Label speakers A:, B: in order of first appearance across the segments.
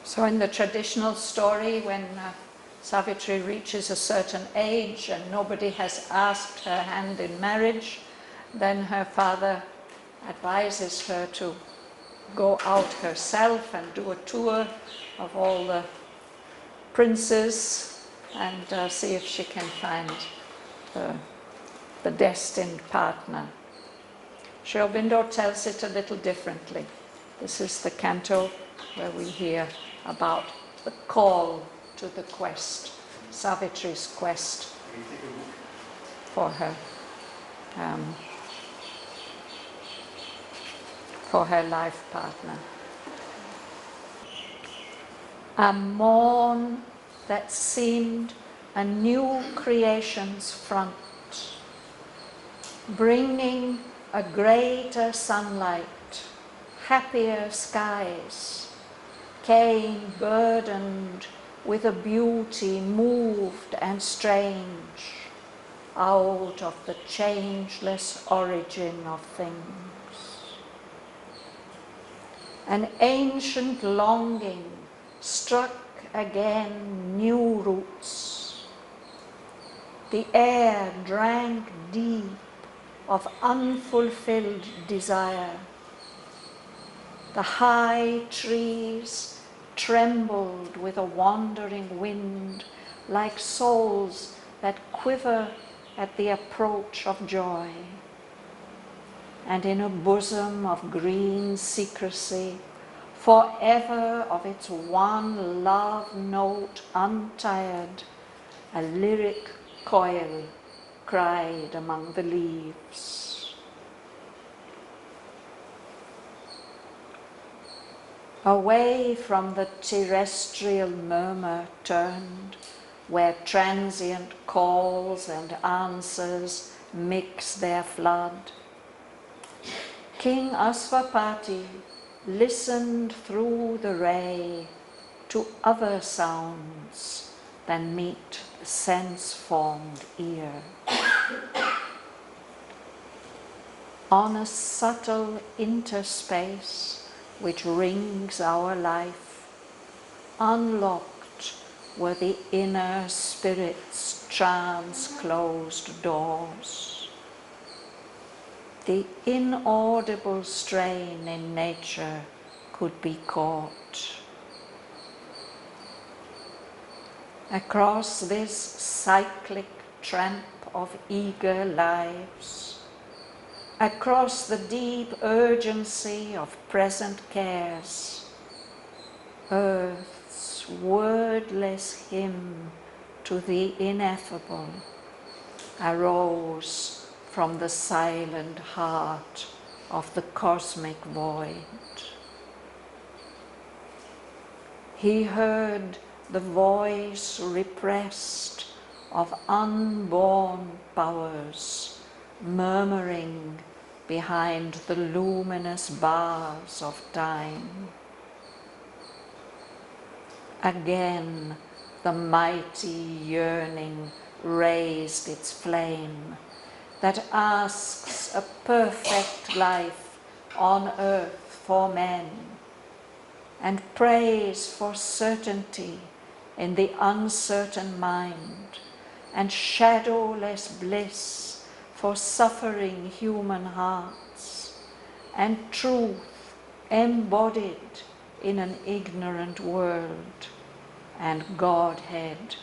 A: So in the traditional story, when Savitri reaches a certain age and nobody has asked her hand in marriage, then her father advises her to go out herself and do a tour of all the princes and see if she can find the destined partner. Aurobindo tells it a little differently. This is the canto where we hear about the call to the quest, Savitri's quest for her life partner. A morn that seemed a new creation's front, bringing a greater sunlight, happier skies, came burdened with a beauty moved and strange out of the changeless origin of things. An ancient longing struck again new roots. The air drank deep of unfulfilled desire. The high trees trembled with a wandering wind, like souls that quiver at the approach of joy. And in a bosom of green secrecy, forever of its one love note untired, a lyric coil cried among the leaves. Away from the terrestrial murmur turned, where transient calls and answers mix their flood, King Asvapati listened through the ray to other sounds than meet the sense-formed ear. On a subtle interspace which rings our life, unlocked were the inner spirit's trance-closed doors. The inaudible strain in nature could be caught. Across this cyclic tramp of eager lives, across the deep urgency of present cares, Earth's wordless hymn to the ineffable arose from the silent heart of the cosmic void. He heard the voice repressed of unborn powers murmuring behind the luminous bars of time. Again, the mighty yearning raised its flame that asks a perfect life on earth for men, and prays for certainty in the uncertain mind, and shadowless bliss for suffering human hearts, and truth embodied in an ignorant world, and Godhead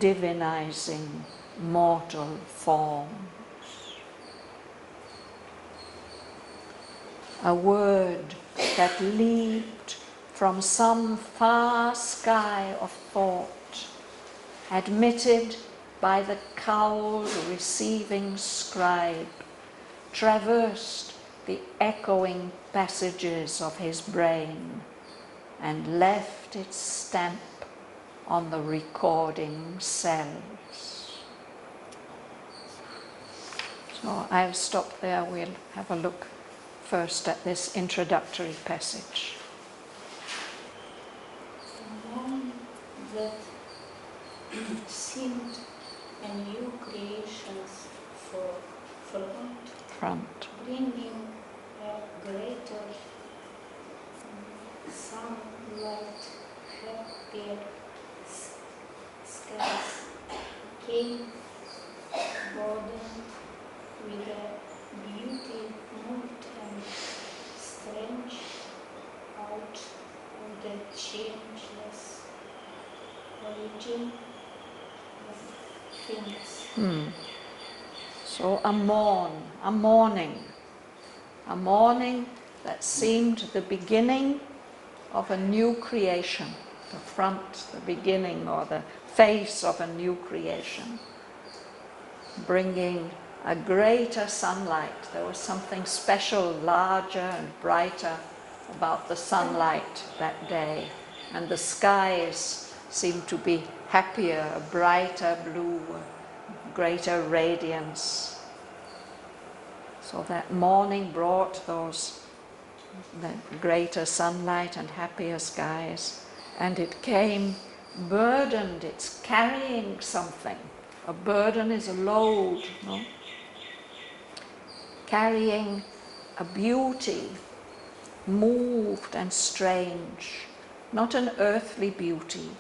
A: divinizing mortal forms. A word that leaped from some far sky of thought, admitted by the cowled receiving scribe, traversed the echoing passages of his brain and left its stamp on the recording cells. So I'll stop there. We'll have a look first at this introductory passage.
B: The one that seemed a new creation for front, bringing a greater sunlight, their skies came burdened with a beauty moved and strange out of the changeless origin of things.
A: So a morning that seemed the beginning of a new creation, the front, the beginning or the face of a new creation, bringing a greater sunlight. There was something special, larger and brighter about the sunlight that day, and the skies seemed to be happier, a brighter blue, greater radiance. So that morning brought the greater sunlight and happier skies, and it came burdened, it's carrying something. A burden is a load, no? Carrying a beauty, moved and strange, not an earthly beauty,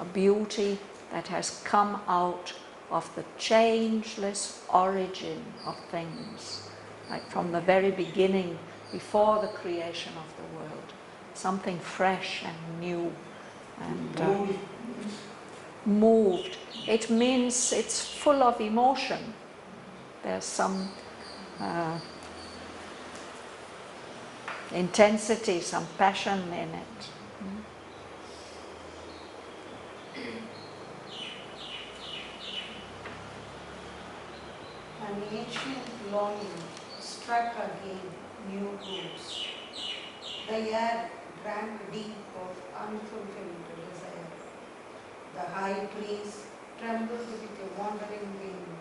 A: a beauty that has come out of the changeless origin of things, like from the very beginning, before the creation of the world, something fresh and new and moved. It means it's full of emotion. There's some intensity, some passion in it.
C: An ancient longing struck again new roots. The air drank deep of unfulfilled desire. The high trees trembled with a wandering wind,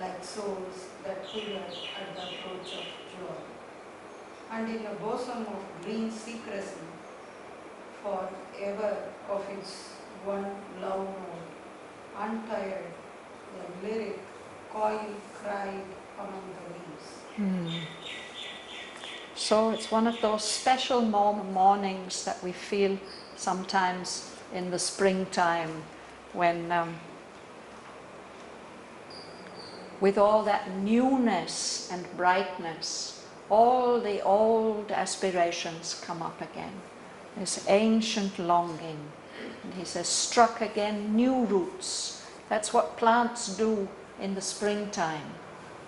C: like souls that quivered at the approach of joy. And in a bosom of green secrecy, forever of its one love note, untired, the lyric coil cried among the leaves.
A: So it's one of those special mornings that we feel sometimes in the springtime when with all that newness and brightness, all the old aspirations come up again. This ancient longing. And he says, struck again new roots. That's what plants do in the springtime.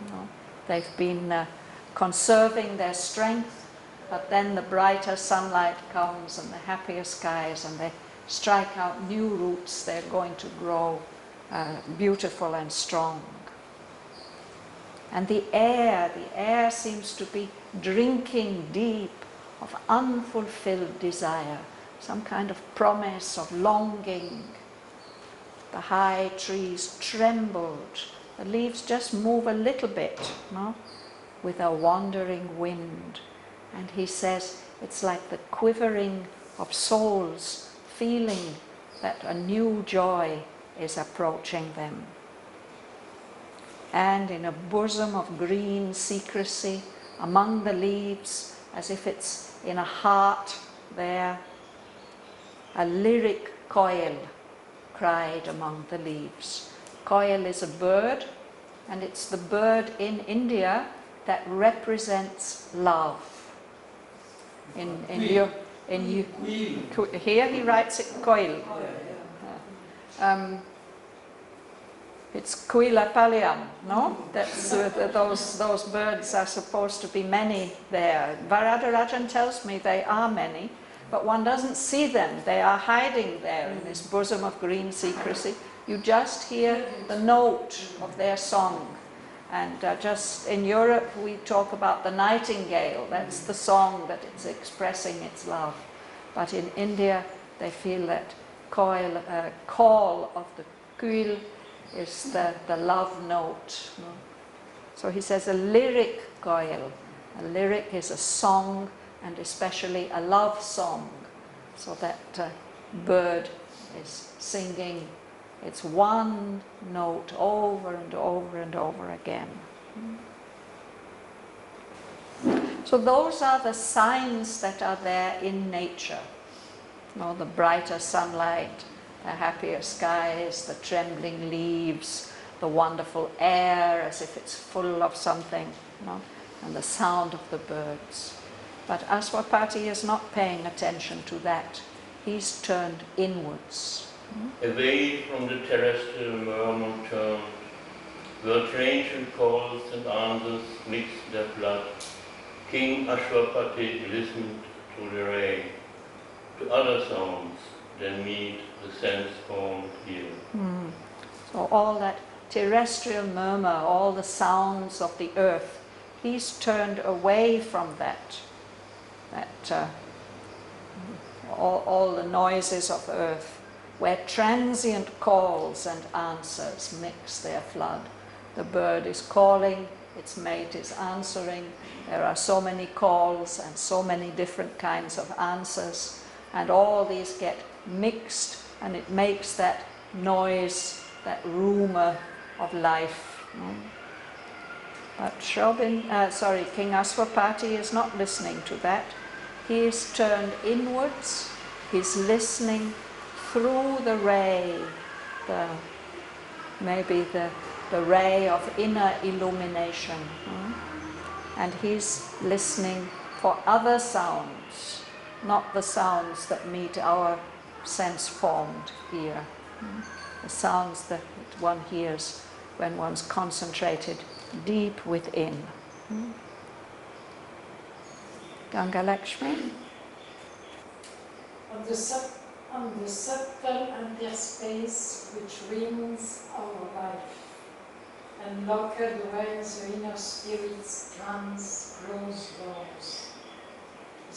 A: You know, they've been conserving their strength, but then the brighter sunlight comes and the happier skies, and they strike out new roots. They're going to grow beautiful and strong. And the air seems to be drinking deep of unfulfilled desire, some kind of promise of longing. The high trees trembled. The leaves just move a little bit, no? With a wandering wind. And he says it's like the quivering of souls feeling that a new joy is approaching them. And in a bosom of green secrecy, among the leaves, as if it's in a heart there, a lyric coil cried among the leaves. Coil is a bird, and it's the bird in India that represents love. Here he writes it coil. It's Kuilapalayam, no? That's those birds are supposed to be many there. Varadarajan tells me they are many, but one doesn't see them. They are hiding there in this bosom of green secrecy. You just hear the note of their song. And just in Europe we talk about the nightingale. That's the song that it's expressing its love. But in India they feel that call of the kuil is the love note. So he says a lyric coil. A lyric is a song, and especially a love song. So that bird is singing its one note over and over and over again. So those are the signs that are there in nature. The brighter sunlight, the happier skies, the trembling leaves, the wonderful air as if it's full of something, and the sound of the birds. But Aswapati is not paying attention to that. He's turned inwards.
D: Away from the terrestrial murmur turned, where tranquil calls and answers mixed their blood, King Ashwapati listened to the rain, to other sounds than meet the sense-formed ear.
A: So all that terrestrial murmur, all the sounds of the earth, he's turned away from that. All the noises of earth, where transient calls and answers mix their flood. The bird is calling, its mate is answering. There are so many calls and so many different kinds of answers, and all these get mixed, and it makes that noise, that rumour of life. But King Aswapati is not listening to that. He is turned inwards. He's listening through the ray, maybe the ray of inner illumination. And he's listening for other sounds, not the sounds that meet our sense-formed ear. The sounds that one hears when one's concentrated deep within. Ganga Lakshmi?
E: On the subtle interspace which rings our life, and locked where the inner spirit's trance closed doors.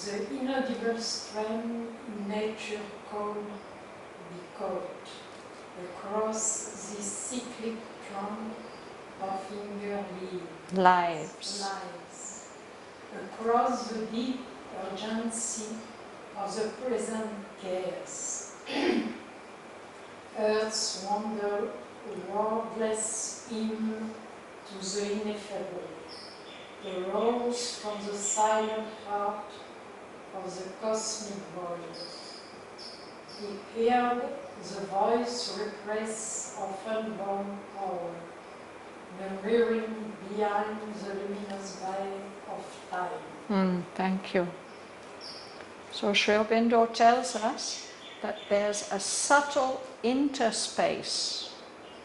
E: The inaudible stream in nature called be caught across this cyclic trunk of finger
A: Lives.
E: Across the deep urgency of the present chaos. Earth's wander, wordless hymn to the ineffable, arose from the silent heart of the cosmic voice. He heard the voice repress of unborn power, murmuring behind the luminous veil of time.
A: Thank you. So Sri Aurobindo tells us that there's a subtle interspace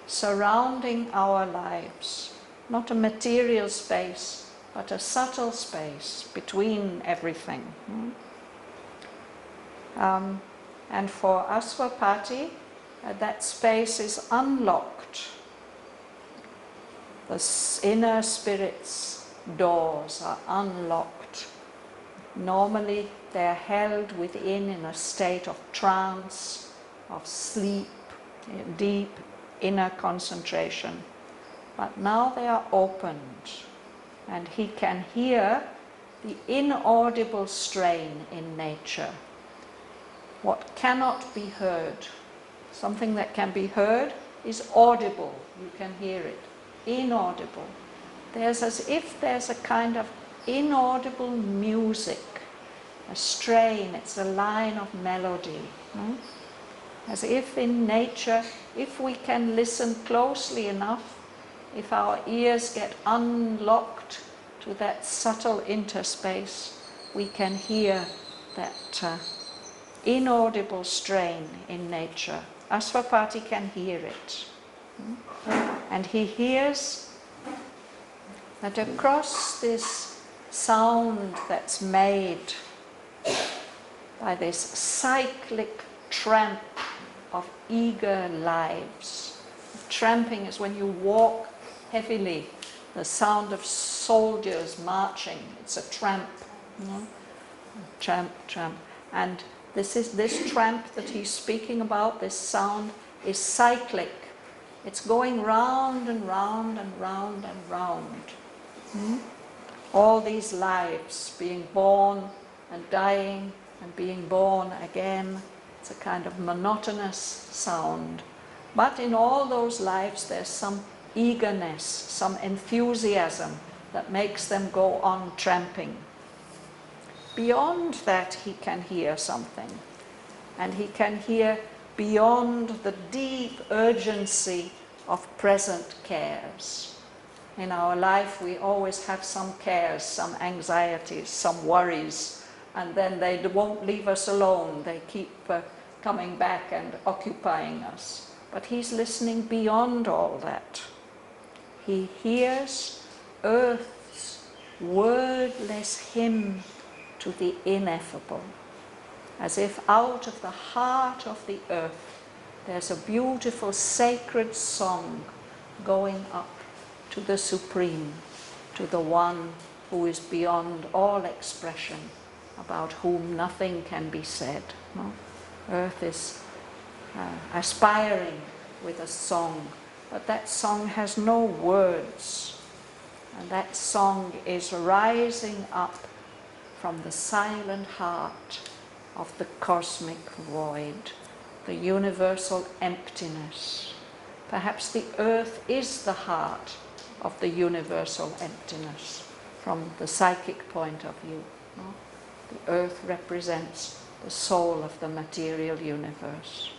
A: surrounding our lives, not a material space, but a subtle space between everything. And for Aswapati, that space is unlocked. The inner spirit's doors are unlocked. Normally, they're held within in a state of trance, of sleep, deep inner concentration. But now they are opened, and he can hear the inaudible strain in nature. What cannot be heard, something that can be heard is audible, you can hear it. Inaudible. There's as if there's a kind of inaudible music, a strain, it's a line of melody. As if in nature, if we can listen closely enough, if our ears get unlocked to that subtle interspace, we can hear that inaudible strain in nature. Aswapati can hear it. And he hears that across this sound that's made by this cyclic tramp of eager lives. Tramping is when you walk heavily, the sound of soldiers marching. It's a tramp. Tramp, tramp. And this tramp that he's speaking about, this sound, is cyclic. It's going round and round and round and round. All these lives being born and dying and being born again. It's a kind of monotonous sound. But in all those lives there's some eagerness, some enthusiasm that makes them go on tramping. Beyond that he can hear something. and he can hear beyond the deep urgency of present cares. In our life we always have some cares, some anxieties, some worries, and then they won't leave us alone. They keep coming back and occupying us. But he's listening beyond all that. He hears earth's wordless hymn to the ineffable, as if out of the heart of the earth there's a beautiful sacred song going up to the Supreme, to the one who is beyond all expression, about whom nothing can be said. No? Earth is aspiring with a song, but that song has no words, and that song is rising up from the silent heart of the cosmic void, the universal emptiness. Perhaps the earth is the heart of the universal emptiness from the psychic point of view. No? The earth represents the soul of the material universe.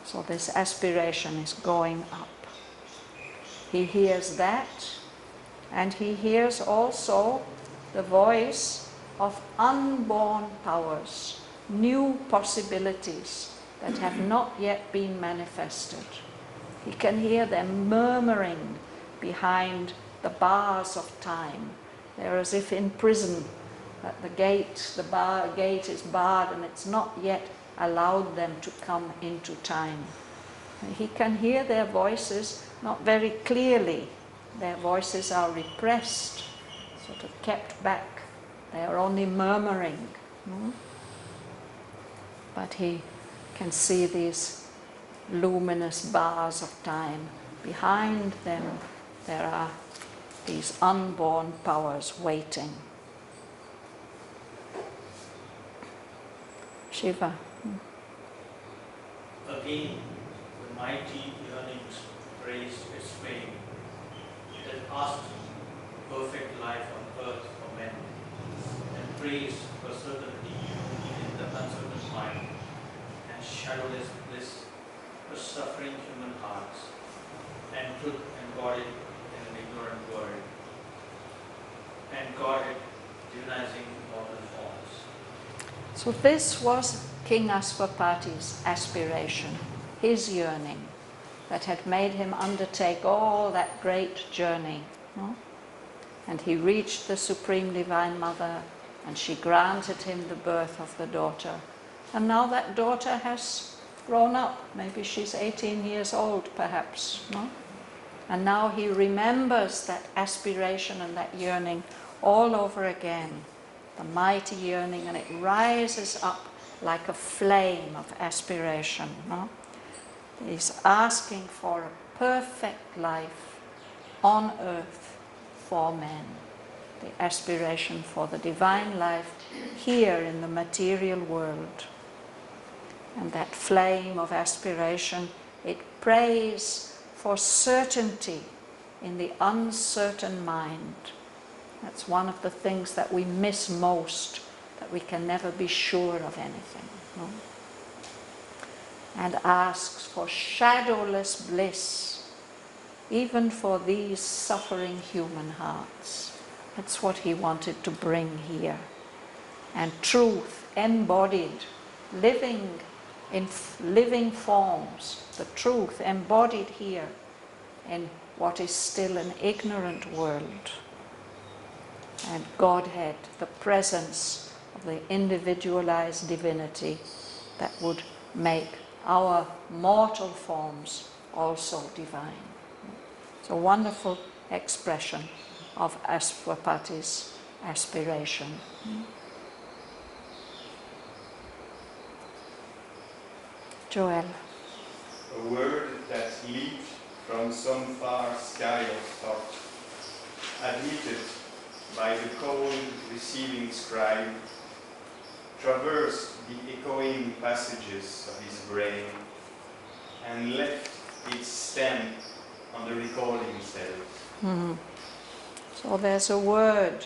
A: So this aspiration is going up. He hears that, and he hears also the voice of unborn powers, new possibilities that have not yet been manifested. He can hear them murmuring behind the bars of time. They're as if in prison, that the gate is barred and it's not yet allowed them to come into time. And he can hear their voices not very clearly. Their voices are repressed, sort of kept back. They are only murmuring. But he can see these luminous bars of time. Behind them there are these unborn powers waiting. Shiva.
F: Again, the mighty yearnings raised its fame. It had asked perfect life on earth for men, and praised for certainty in the uncertain mind, and shadowless bliss for suffering human hearts, and truth embodied in an ignorant world, and guarded, divinizing mortal forms.
A: So this was King Ashwapati's aspiration, his yearning, that had made him undertake all that great journey. No? And he reached the Supreme Divine Mother, and she granted him the birth of the daughter. And now that daughter has grown up. Maybe she's 18 years old, perhaps. No? And now he remembers that aspiration and that yearning all over again. The mighty yearning, and it rises up like a flame of aspiration. No? He's asking for a perfect life on earth for men. The aspiration for the divine life here in the material world. And that flame of aspiration, it prays for certainty in the uncertain mind. That's one of the things that we miss most, that we can never be sure of anything. No? And asks for shadowless bliss, even for these suffering human hearts. That's what he wanted to bring here. And truth embodied, living in living forms, the truth embodied here in what is still an ignorant world. And Godhead, the presence of the individualized divinity that would make our mortal forms also divine. It's a wonderful expression of Ashwapati's aspiration. Joel.
G: A word that leaped from some far sky of thought, admitted by the cold receiving scribe, traversed the echoing passages of his brain, and left its stamp on the recording cells.
A: So there's a word,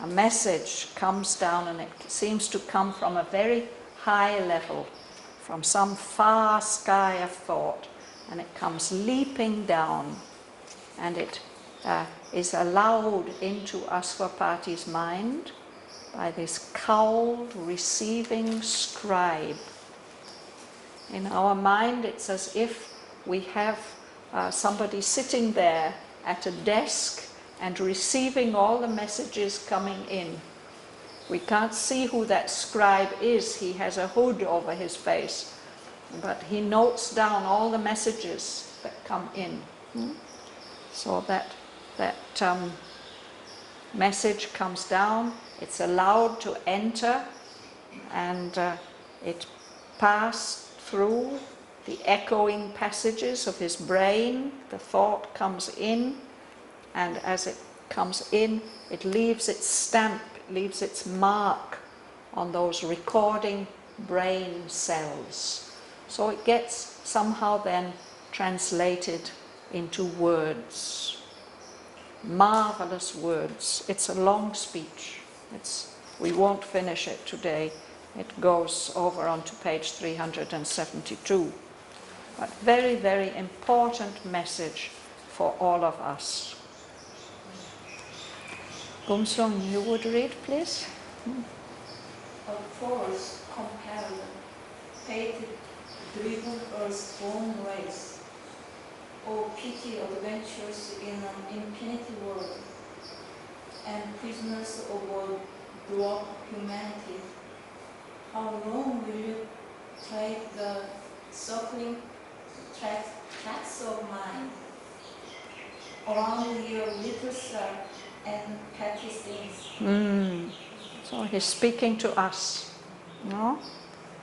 A: a message comes down, and it seems to come from a very high level, from some far sky of thought, and it comes leaping down, and it is allowed into Aswapati's mind by this cowled, receiving scribe. In our mind, it's as if we have somebody sitting there at a desk and receiving all the messages coming in. We can't see who that scribe is. He has a hood over his face, but he notes down all the messages that come in. So that message comes down, it's allowed to enter, and it passed through the echoing passages of his brain. The thought comes in, and as it comes in, it leaves its stamp, leaves its mark on those recording brain cells. So it gets somehow then translated into words. Marvelous words. It's a long speech. We won't finish it today. It goes over onto page 372. But very, very important message for all of us. Gumsung, you would read, please?
B: A force compelled, fated, driven earth's-born race. O pity adventures in an infinite world, and prisoners of a dwarf humanity. How long will you take the circling tracks of mine around your little self and petty things?
A: So he's speaking to us. No?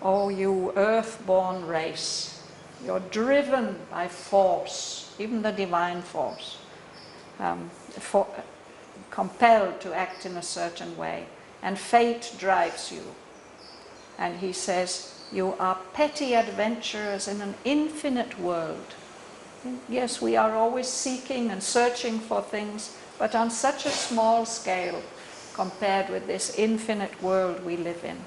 A: Oh, you earth-born race, you're driven by force, even the divine force, compelled to act in a certain way, and fate drives you. And he says, you are petty adventurers in an infinite world. Yes, we are always seeking and searching for things, but on such a small scale compared with this infinite world we live in.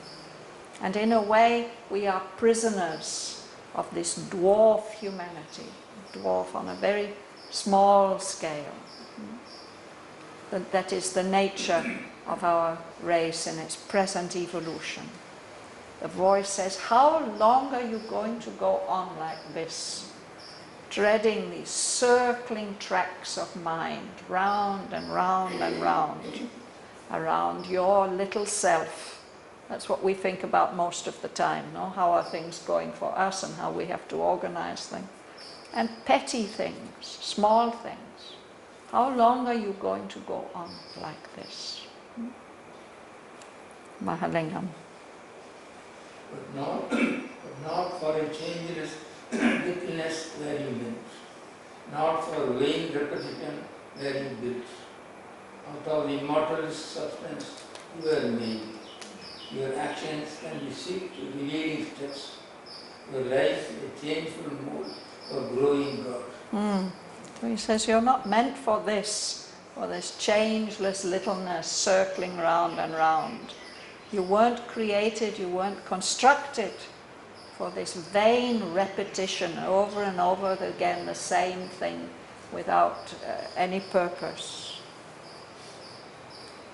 A: And in a way, we are prisoners of this dwarf humanity, dwarf on a very small scale. That is the nature of our race in its present evolution. The voice says, how long are you going to go on like this, treading these circling tracks of mind, round and round and round, around your little self? That's what we think about most of the time, no? How are things going for us and how we have to organize things. And petty things, small things. How long are you going to go on like this? Mahalingam.
H: But not for a changeless littleness where you live, not for vain repetition where you build. Out of the immortal substance you are made. Your actions can be shaped to revealing steps. Your life is a changeful mold for growing God.
A: So he says you're not meant for this changeless littleness circling round and round. You weren't created, you weren't constructed for this vain repetition over and over again, the same thing without any purpose.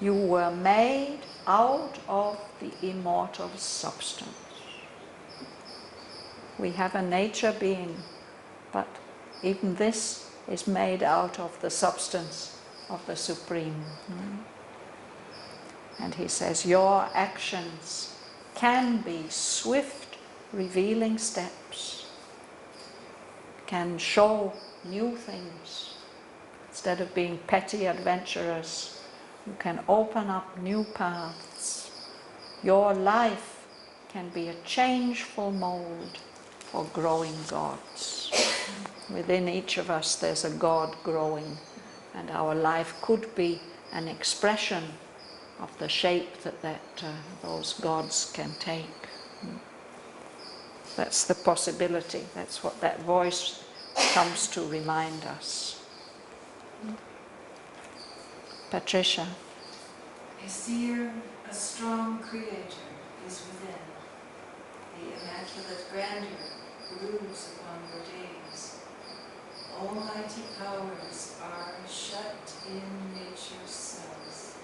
A: You were made out of the immortal substance. We have a nature being, but even this is made out of the substance of the Supreme. And he says, your actions can be swift, revealing steps, can show new things. Instead of being petty adventurers, you can open up new paths. Your life can be a changeful mold for growing gods. Within each of us there's a God growing, and our life could be an expression of the shape that those gods can take. That's the possibility. That's what that voice comes to remind us. Patricia.
E: A seer, a strong creator is within.
I: the immaculate grandeur broods upon your days. Almighty powers are shut in nature's cells.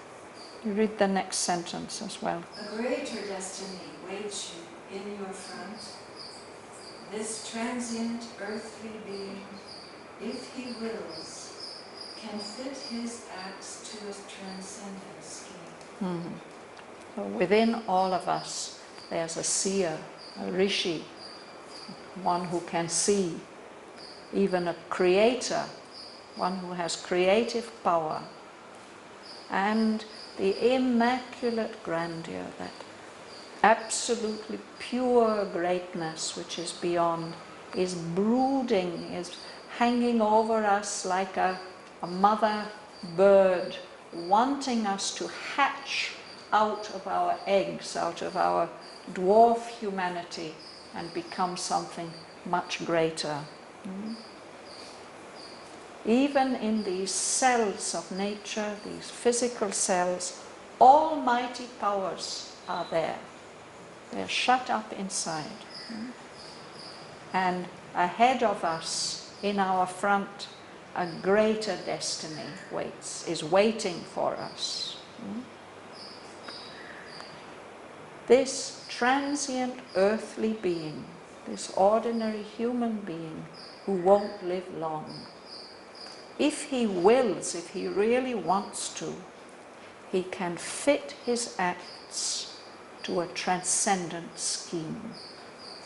A: You read the next sentence as well.
I: A greater destiny waits you in your front. This transient earthly being, if he wills, can fit his acts to a transcendent scheme.
A: So within all of us, there's a seer, a rishi, one who can see, even a creator, one who has creative power, and the immaculate grandeur, that absolutely pure greatness which is beyond, is brooding, is hanging over us like a mother bird, wanting us to hatch out of our eggs, out of our dwarf humanity, and become something much greater. Even in these cells of nature, these physical cells, almighty powers are there. They're shut up inside. And ahead of us, in our front, a greater destiny is waiting for us. This transient earthly being, this ordinary human being who won't live long, if he wills, if he really wants to, he can fit his acts to a transcendent scheme.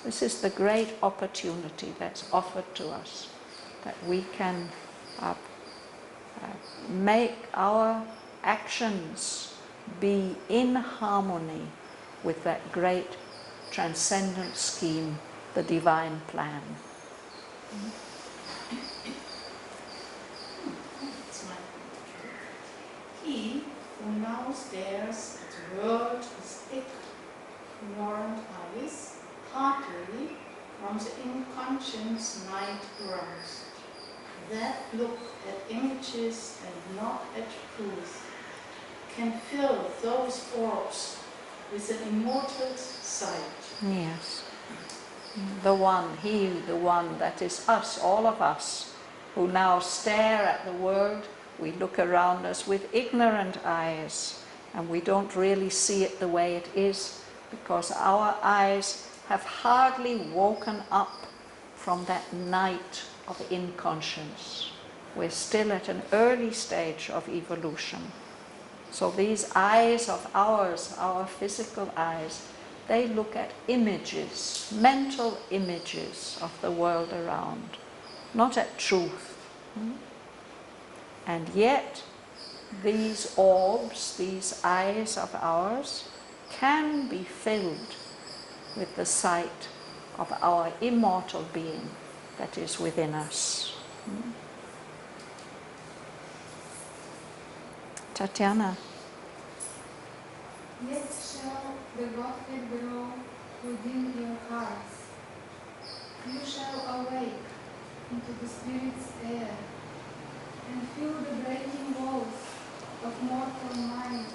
A: This is the great opportunity that's offered to us, that we can make our actions be in harmony with that great transcendent scheme, the divine plan.
J: He who now stares at the world with ignorant eyes, heartily from the inconscious night grows. That look at images and not at truth can fill those orbs with an immortal sight.
A: Yes. The one, he, the one, that is us, all of us, who now stare at the world. We look around us with ignorant eyes, and we don't really see it the way it is, because our eyes have hardly woken up from that night of inconscience. We're still at an early stage of evolution. So these eyes of ours, our physical eyes, they look at images, mental images of the world around, not at truth. And yet, these orbs, these eyes of ours, can be filled with the sight of our immortal being that is within us. Tatiana.
K: Yet shall the Godhead grow within your hearts. You shall awake into the Spirit's air and feel the breaking walls of mortal mind,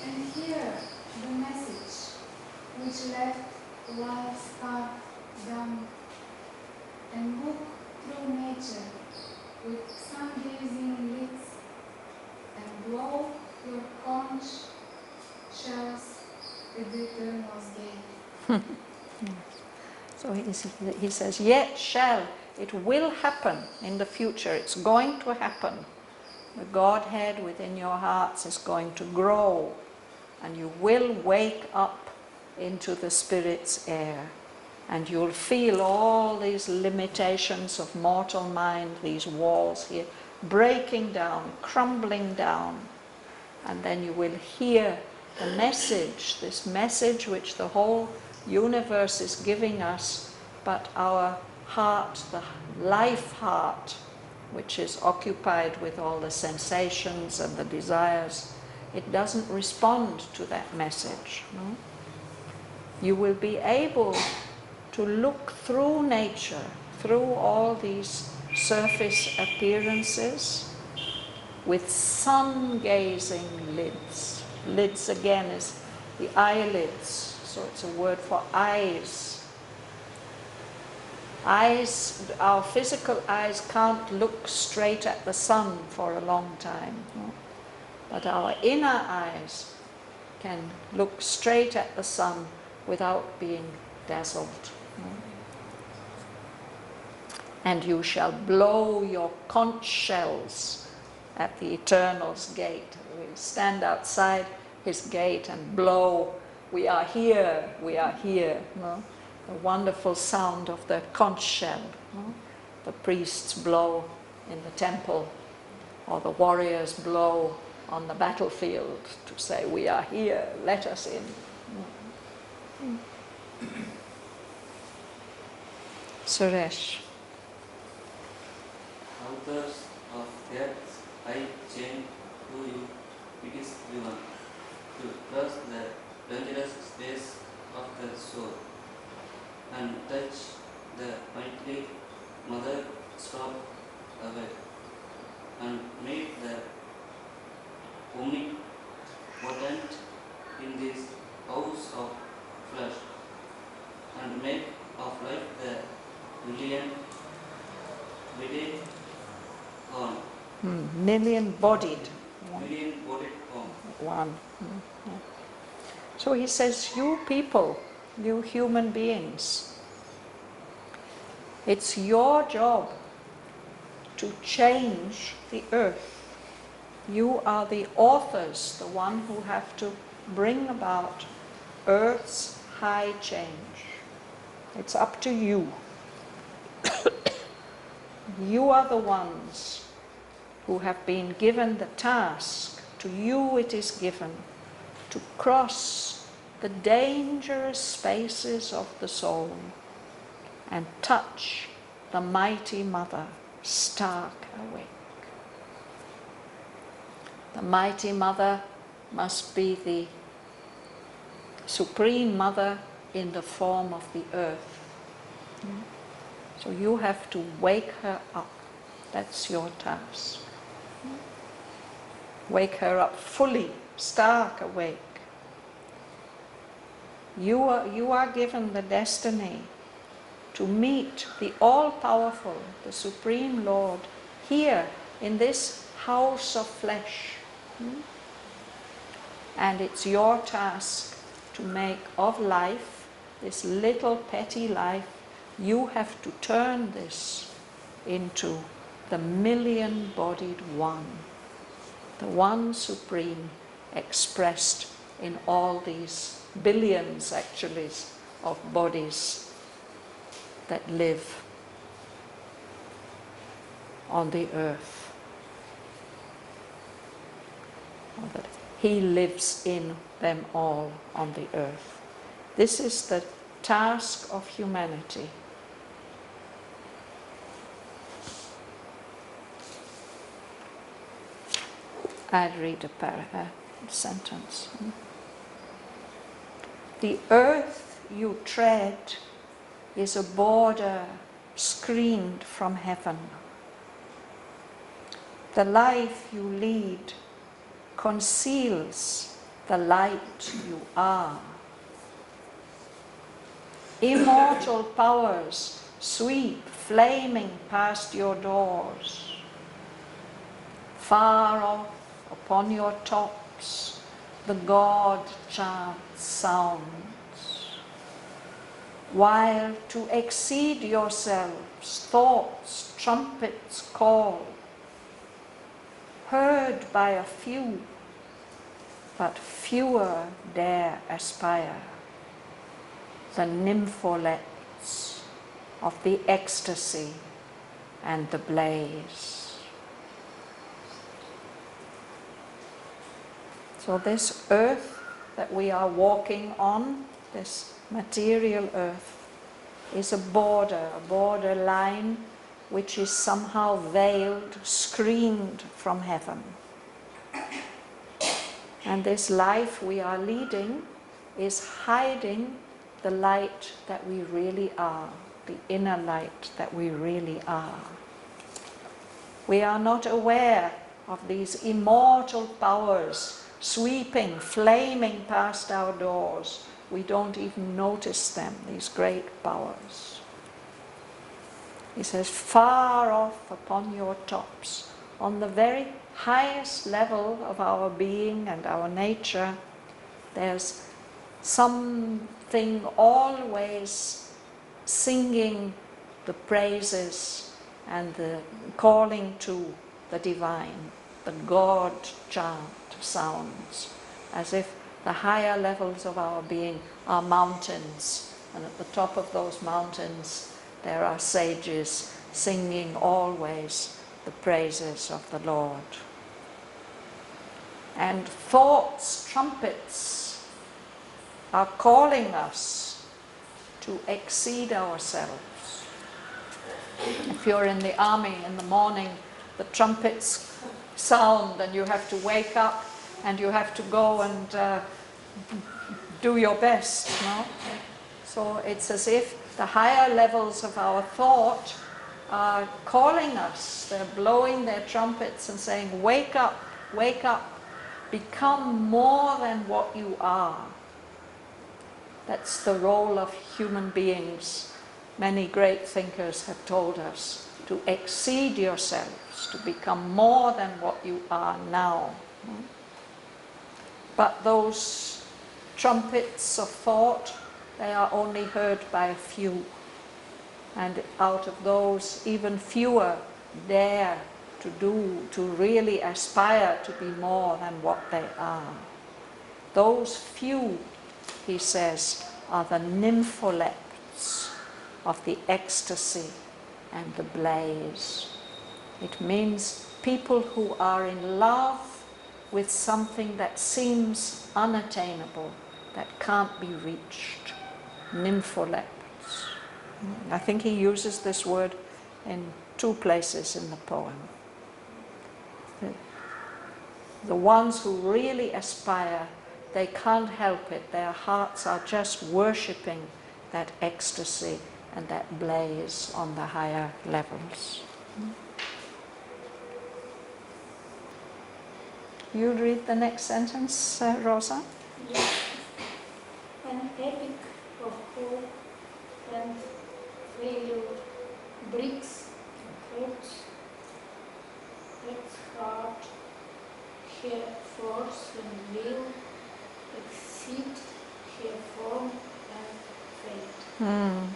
K: and hear the message which left life's path dumb, and look through nature with sun-gazing lids, and blow your conch shells at the Eternal's gate.
A: So he says, yet shall, it will happen in the future, it's going to happen. The Godhead within your hearts is going to grow, and you will wake up into the Spirit's air, and you'll feel all these limitations of mortal mind, these walls here, breaking down, crumbling down, and then you will hear the message, this message which the whole universe is giving us, but our heart, the life heart, which is occupied with all the sensations and the desires, it doesn't respond to that message. No? You will be able to look through nature, through all these surface appearances, with sun-gazing lids. Lids again is the eyelids, So it's a word for eyes. Eyes, our physical eyes can't look straight at the sun for a long time. No? But our inner eyes can look straight at the sun without being dazzled. No? And you shall blow your conch shells at the Eternal's gate. We stand outside his gate and blow, we are here, we are here. No? The wonderful sound of the conch shell. No? The priests blow in the temple, or the warriors blow on the battlefield to say, we are here, let us in. No? Suresh.
L: Authors of Earth's high chain to you, it is given to cross the dangerous space of the soul and touch the mighty mother stop away and make the omnipotent in this house of flesh and make of life the million bodied on.
A: Million-bodied.
L: Million-bodied on.
A: One. So he says, you people, you human beings, it's your job to change the earth. You are the authors, the one who have to bring about earth's high change. It's up to you. You are the ones who have been given the task. To you it is given to cross the dangerous spaces of the soul and touch the mighty mother stark awake. The mighty mother must be the supreme mother in the form of the earth. So you have to wake her up. That's your task. Wake her up fully, stark awake. You are given the destiny to meet the all-powerful, the Supreme Lord, here in this house of flesh. And it's your task to make of life, this little petty life, you have to turn this into the million-bodied one, the one supreme expressed in all these billions, actually, of bodies that live on the earth. Or that he lives in them all on the earth. This is the task of humanity. I'd read a sentence. The earth you tread is a border screened from heaven. The life you lead conceals the light you are. Immortal powers sweep flaming past your doors. Far off upon your tops the God chant sounds, while to exceed yourselves thoughts trumpets call, heard by a few, but fewer dare aspire, the nympholets of the ecstasy and the blaze. So this earth that we are walking on, this material earth, is a border line which is somehow veiled, screened from heaven. And this life we are leading is hiding the light that we really are, the inner light that we really are. We are not aware of these immortal powers sweeping, flaming past our doors, we don't even notice them, these great powers. He says, far off upon your tops, on the very highest level of our being and our nature, there's something always singing the praises and the calling to the divine. The God chant sounds, as if the higher levels of our being are mountains, and at the top of those mountains there are sages singing always the praises of the Lord. And thought's trumpets are calling us to exceed ourselves. If you're in the army in the morning, the trumpets sound and you have to wake up and you have to go and do your best, no? So it's as if the higher levels of our thought are calling us. They're blowing their trumpets and saying, wake up, become more than what you are. That's the role of human beings. Many great thinkers have told us to exceed yourselves, to become more than what you are now. But those trumpets of thought, they are only heard by a few. And out of those, even fewer dare to really aspire to be more than what they are. Those few, he says, are the nympholepts of the ecstasy and the blaze. It means people who are in love with something that seems unattainable, that can't be reached. Nympholepts. I think he uses this word in 2 places in the poem. The ones who really aspire, they can't help it. Their hearts are just worshipping that ecstasy and that blaze on the higher levels. You read the next sentence, Rosa?
B: Yes. An epic of hope and failure breaks fruits its heart, her force and will exceed her form and fate.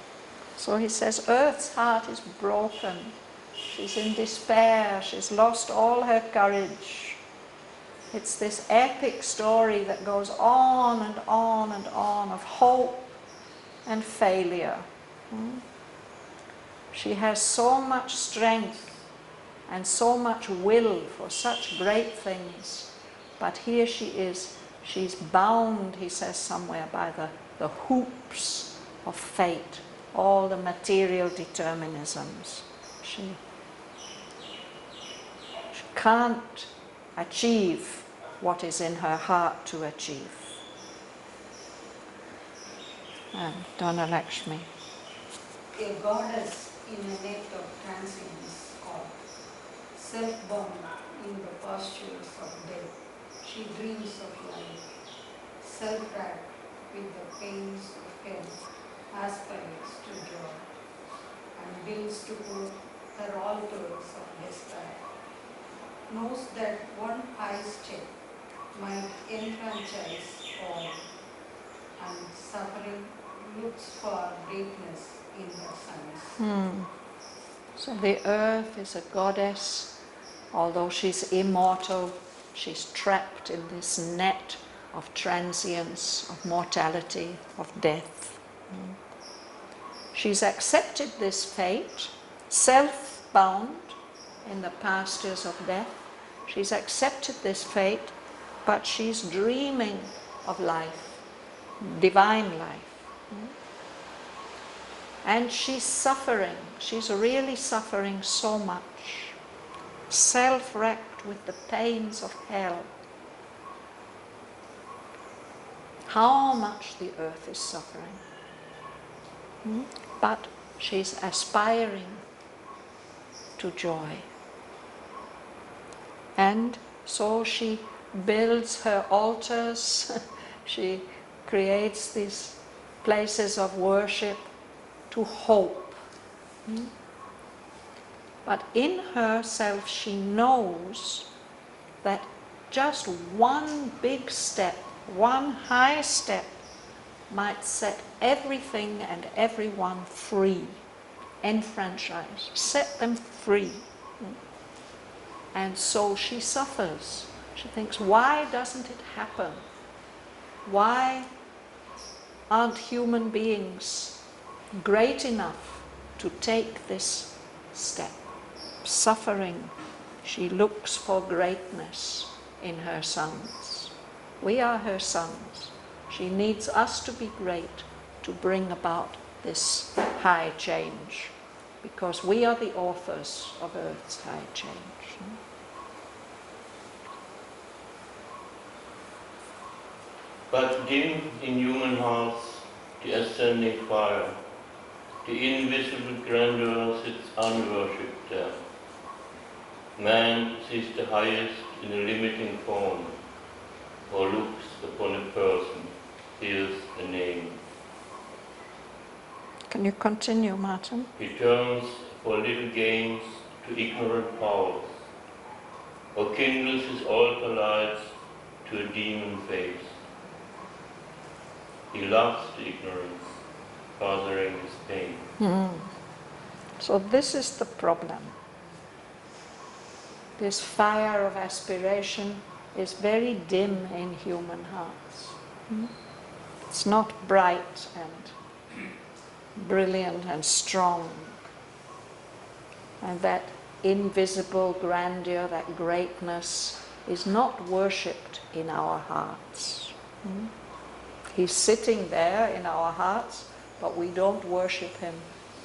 A: So he says, Earth's heart is broken. She's in despair. She's lost all her courage. It's this epic story that goes on and on and on of hope and failure. She has so much strength and so much will for such great things. But here she is, she's bound, he says somewhere, by the hoops of fate, all the material determinisms. She can't achieve what is in her heart to achieve. And Donna Lakshmi.
C: A goddess in a net of transience caught, self-bound in the postures of death, she dreams of life, self-racked with the pains of hell, aspires to joy, and builds to put her altars of despair, knows that one high step might enfranchise all, and suffering looks for greatness in her sons.
A: So the earth is a goddess. Although she's immortal, she's trapped in this net of transience, of mortality, of death. She's accepted this fate, self-bound in the pastures of death. She's accepted this fate, but she's dreaming of life, divine life. And she's suffering. She's really suffering so much. Self-wrecked with the pains of hell. How much the earth is suffering. But she's aspiring to joy. And so she builds her altars, she creates these places of worship to hope. But in herself she knows that just one big step, one high step, might set everything and everyone free, enfranchise, set them free. And so she suffers. She thinks, why doesn't it happen? Why aren't human beings great enough to take this step? Suffering, she looks for greatness in her sons. We are her sons. She needs us to be great to bring about this high change, because we are the authors of Earth's high change.
D: But dim in human hearts the ascending fire, the invisible grandeur sits unworshipped there. Man sees the highest in a limiting form, or looks upon a person, hears a name.
A: Can you continue, Martin?
D: He turns for little gains to ignorant powers, or kindles his altar lights to a demon face. He loves the ignorance, fathering his pain.
A: So this is the problem. This fire of aspiration is very dim in human hearts. It's not bright and brilliant and strong. And that invisible grandeur, that greatness, is not worshipped in our hearts. He's sitting there in our hearts, but we don't worship him.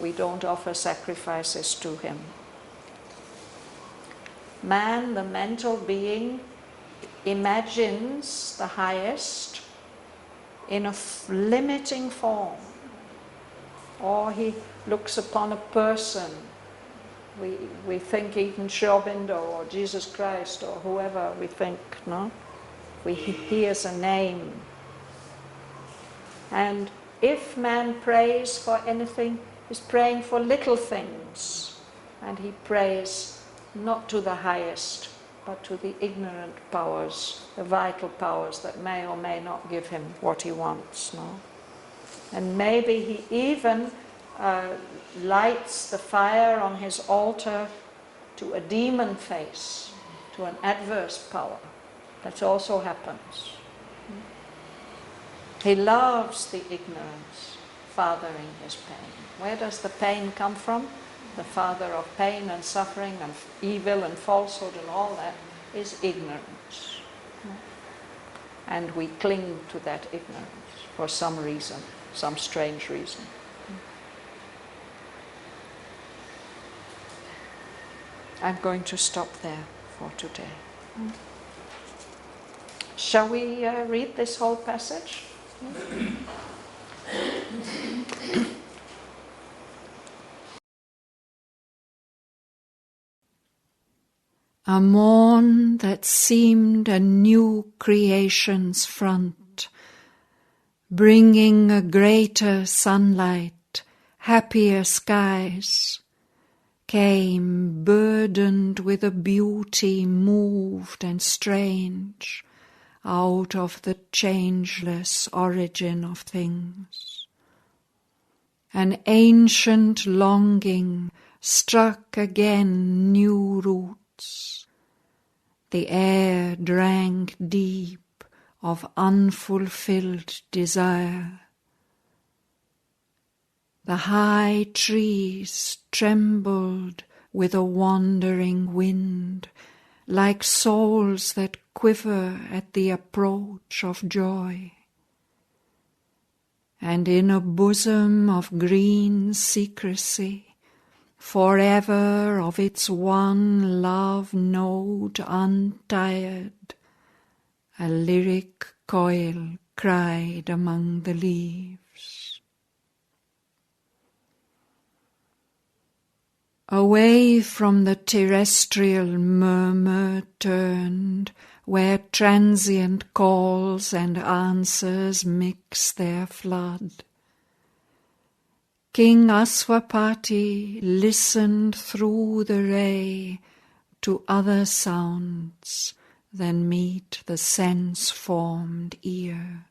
A: We don't offer sacrifices to him. Man, the mental being, imagines the highest in a limiting form. Or he looks upon a person. We think even Aurobindo or Jesus Christ or whoever we think, no? He hears a name. And if man prays for anything, he's praying for little things. And he prays not to the highest, but to the ignorant powers, the vital powers that may or may not give him what he wants. No? And maybe he even lights the fire on his altar to a demon face, to an adverse power. That also happens. He loves the ignorance, fathering his pain. Where does the pain come from? The father of pain and suffering and evil and falsehood and all that is ignorance. And we cling to that ignorance for some reason, some strange reason. I'm going to stop there for today. Shall we read this whole passage? A morn that seemed a new creation's front, bringing a greater sunlight, happier skies, came burdened with a beauty moved and strange out of the changeless origin of things. An ancient longing struck again new roots. The air drank deep of unfulfilled desire. The high trees trembled with a wandering wind, like souls that quiver at the approach of joy. And in a bosom of green secrecy, forever of its one love note untired, a lyric coil cried among the leaves. Away from the terrestrial murmur turned, where transient calls and answers mix their flood, King Aswapati listened through the ray to other sounds than meet the sense-formed ear.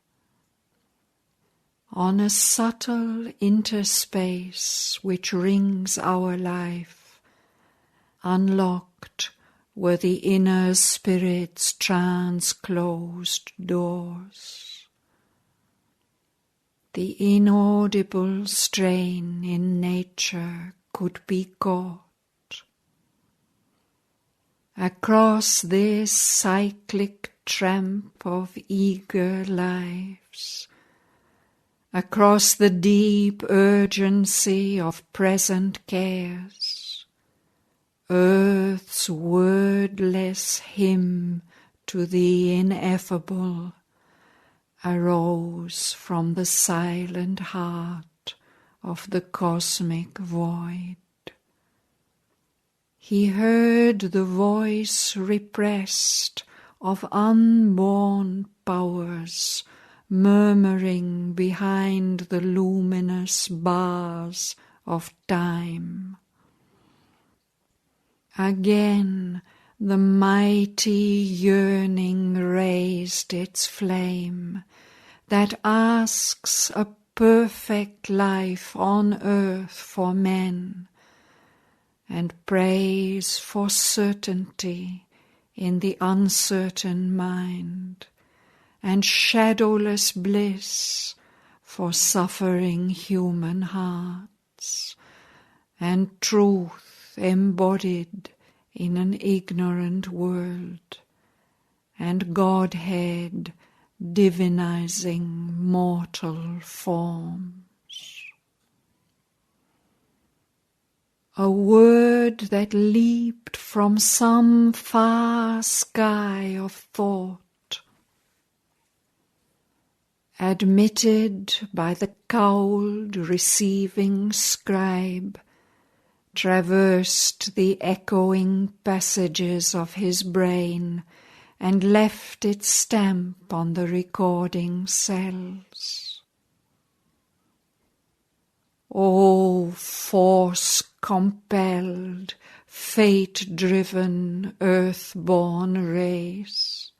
A: On a subtle interspace which rings our life, unlocked were the inner spirit's trance-closed doors. The inaudible strain in nature could be caught. Across this cyclic tramp of eager lives, across the deep urgency of present cares, earth's wordless hymn to the ineffable arose from the silent heart of the cosmic void. He heard the voice repressed of unborn powers murmuring behind the luminous bars of time. Again the mighty yearning raised its flame that asks a perfect life on earth for men, and prays for certainty in the uncertain mind, and shadowless bliss for suffering human hearts, and truth embodied in an ignorant world, and Godhead divinizing mortal forms. A word that leaped from some far sky of thought, admitted by the cowled receiving scribe, traversed the echoing passages of his brain and left its stamp on the recording cells. O force-compelled, fate-driven, earth-born race!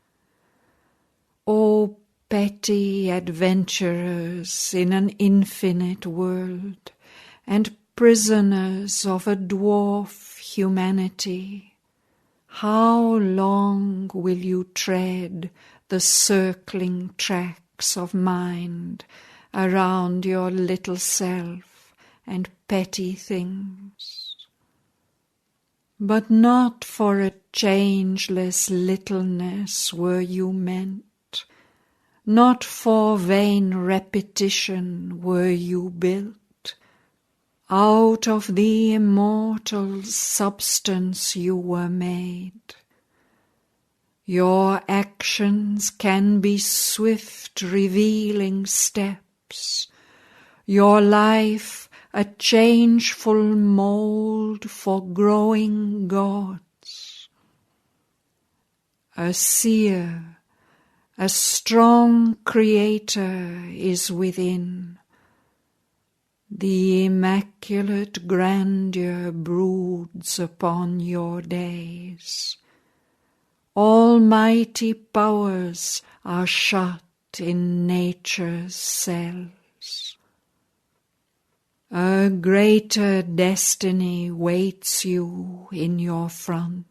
A: O petty adventurers in an infinite world, and prisoners of a dwarf humanity, how long will you tread the circling tracks of mind around your little self and petty things? But not for a changeless littleness were you meant, not for vain repetition were you built. Out of the immortal substance you were made. Your actions can be swift revealing steps, your life a changeful mould for growing gods. A seer, a strong creator is within. The immaculate grandeur broods upon your days. Almighty powers are shut in nature's cells. A greater destiny waits you in your front.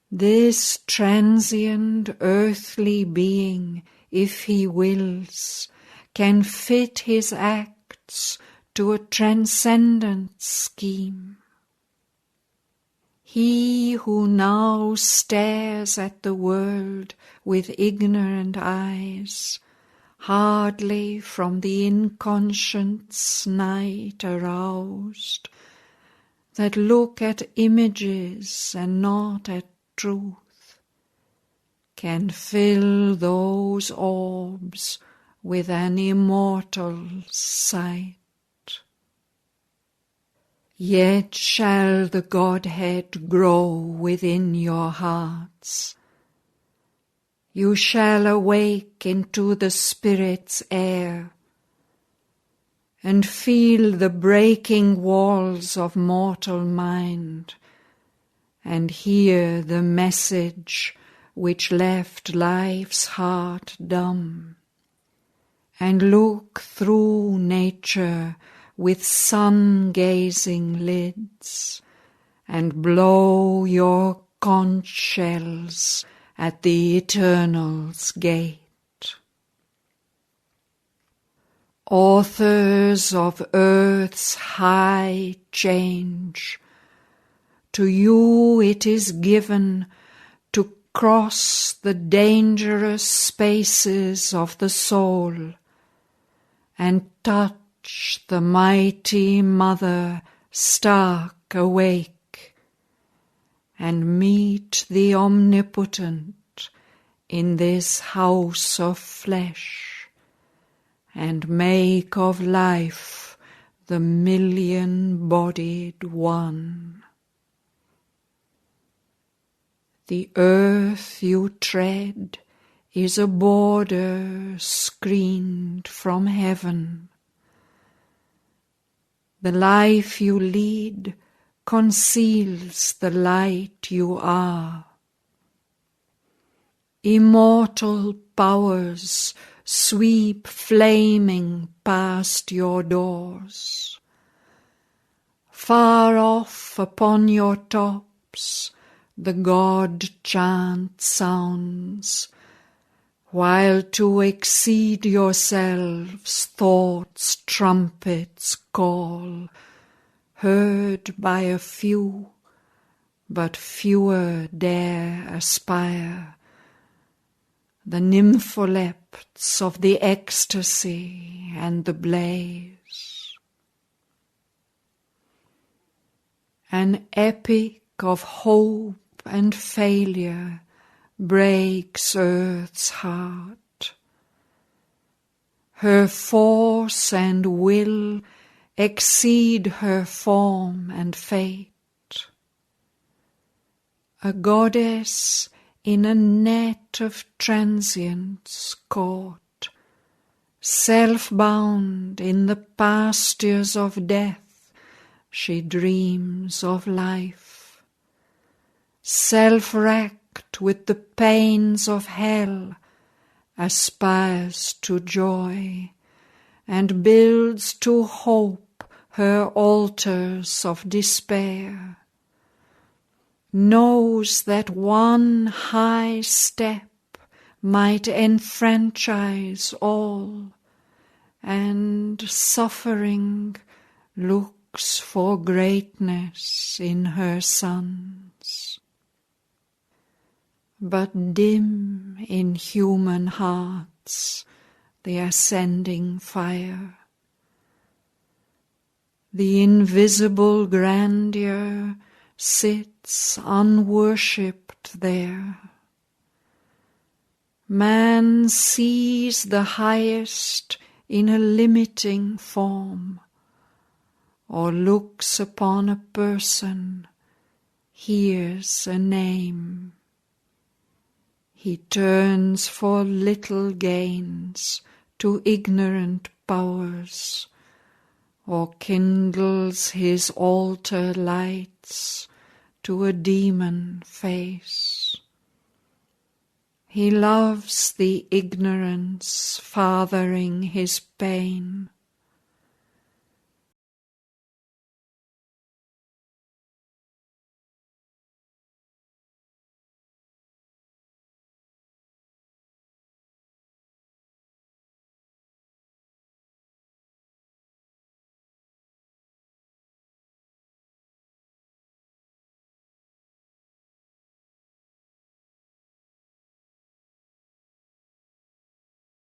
A: This transient earthly being, if he wills, can fit his acts to a transcendent scheme. He who now stares at the world with ignorant eyes, hardly from the inconscience night aroused, that look at images and not at truth, can fill those orbs with an immortal sight. Yet shall the Godhead grow within your hearts. You shall awake into the Spirit's air, and feel the breaking walls of mortal mind, and hear the message which left life's heart dumb, and look through nature with sun-gazing lids, and blow your conch shells at the Eternal's gate. Authors of earth's high change, to you it is given to cross the dangerous spaces of the soul and touch the mighty Mother stark awake, and meet the Omnipotent in this house of flesh, and make of life the million-bodied one. The earth you tread is a border screened from heaven. The life you lead conceals the light you are. Immortal powers sweep flaming past your doors. Far off upon your tops the God chant sounds, while to exceed yourselves thoughts trumpets call, heard by a few, but fewer dare aspire. The nympholepts of the ecstasy and the blaze. An epic of hope and failure breaks earth's heart. Her force and will exceed her form and fate. A goddess in a net of transience caught, self-bound in the pastures of death, she dreams of life. Self-wrecked with the pains of hell, aspires to joy, and builds to hope her altars of despair. Knows that one high step might enfranchise all, and suffering looks for greatness in her sons. But dim in human hearts the ascending fire. The invisible grandeur sits unworshipped there. Man sees the highest in a limiting form, or looks upon a person, hears a name. He turns for little gains to ignorant powers, or kindles his altar lights to a demon face. He loves the ignorance fathering his pain,